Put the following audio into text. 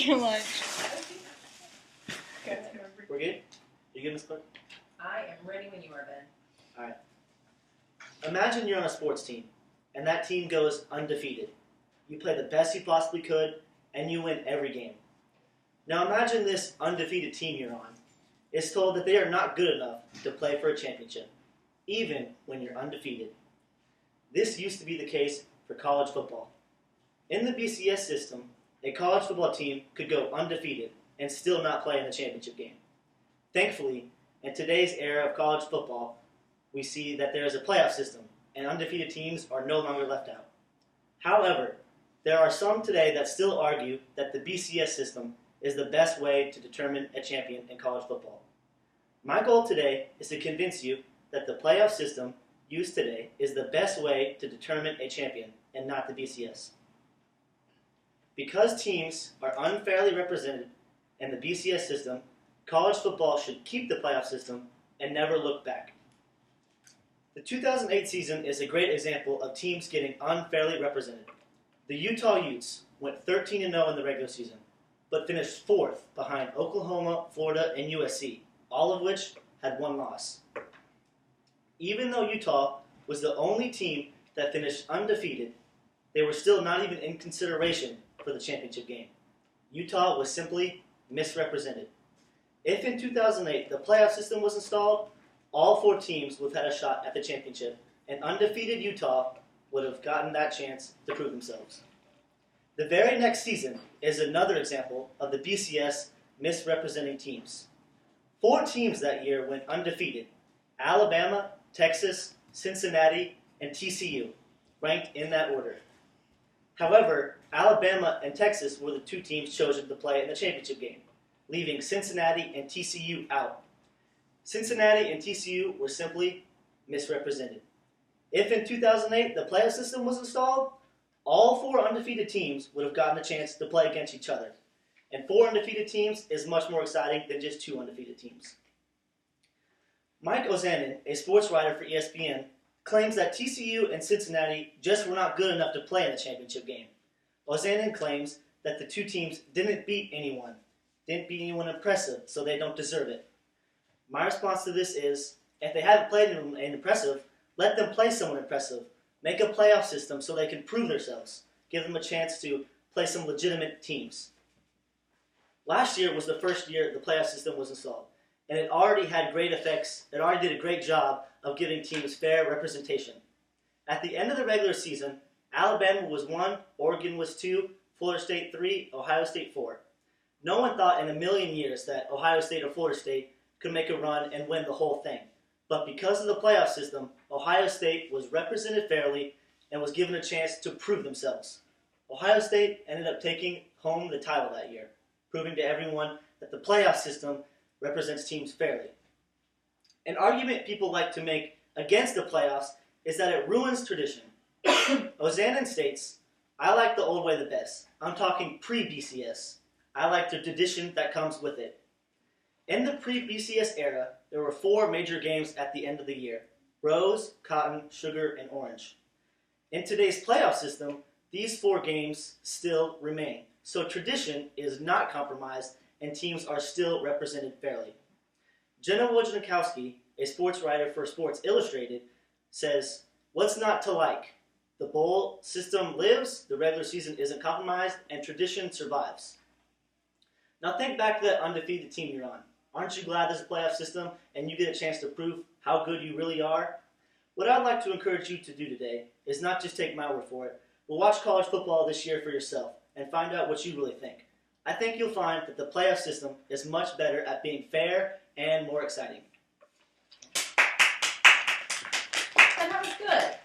your lunch. We're good? You good, Ms. Clark? I am ready when you are, Ben. Alright. Imagine you're on a sports team, and that team goes undefeated. You play the best you possibly could, and you win every game. Now imagine this undefeated team you're on is told that they are not good enough to play for a championship, even when you're undefeated. This used to be the case for college football. In the BCS system, a college football team could go undefeated and still not play in the championship game. Thankfully, in today's era of college football, we see that there is a playoff system, and undefeated teams are no longer left out. However, there are some today that still argue that the BCS system is the best way to determine a champion in college football. My goal today is to convince you that the playoff system used today is the best way to determine a champion and not the BCS. Because teams are unfairly represented in the BCS system, college football should keep the playoff system and never look back. The 2008 season is a great example of teams getting unfairly represented. The Utah Utes went 13-0 in the regular season, but finished 4th behind Oklahoma, Florida, and USC, all of which had one loss. Even though Utah was the only team that finished undefeated, they were still not even in consideration for the championship game. Utah was simply misrepresented. If in 2008 the playoff system was installed, all 4 teams would have had a shot at the championship, and undefeated Utah would have gotten that chance to prove themselves. The very next season is another example of the BCS misrepresenting teams. 4 teams that year went undefeated: Alabama, Texas, Cincinnati, and TCU, ranked in that order. However, Alabama and Texas were the 2 teams chosen to play in the championship game, leaving Cincinnati and TCU out. Cincinnati and TCU were simply misrepresented. If in 2008 the playoff system was installed, all 4 undefeated teams would have gotten a chance to play against each other. And 4 undefeated teams is much more exciting than just 2 undefeated teams. Mike Ozanin, a sports writer for ESPN, claims that TCU and Cincinnati just were not good enough to play in the championship game. Ozanin claims that the 2 teams didn't beat anyone impressive, so they don't deserve it. My response to this is, if they haven't played anyone impressive, let them play someone impressive. Make a playoff system so they can prove themselves. Give them a chance to play some legitimate teams. Last year was the first year the playoff system was installed, and it already had great effects. It already did a great job of giving teams fair representation. At the end of the regular season, Alabama was 1, Oregon was 2, Florida State 3, Ohio State 4. No one thought in a million years that Ohio State or Florida State could make a run and win the whole thing. But because of the playoff system, Ohio State was represented fairly and was given a chance to prove themselves. Ohio State ended up taking home the title that year, proving to everyone that the playoff system represents teams fairly. An argument people like to make against the playoffs is that it ruins tradition. Ozanin states, "I like the old way the best. I'm talking pre-BCS. I like the tradition that comes with it." In the pre-BCS era, there were 4 major games at the end of the year: Rose, Cotton, Sugar, and Orange. In today's playoff system, these 4 games still remain. So tradition is not compromised and teams are still represented fairly. Jenna Wojnarowski, a sports writer for Sports Illustrated, says, "What's not to like? The bowl system lives, the regular season isn't compromised, and tradition survives." Now think back to that undefeated team you're on. Aren't you glad there's a playoff system and you get a chance to prove how good you really are? What I'd like to encourage you to do today is not just take my word for it, but watch college football this year for yourself and find out what you really think. I think you'll find that the playoff system is much better at being fair and more exciting. And that was good.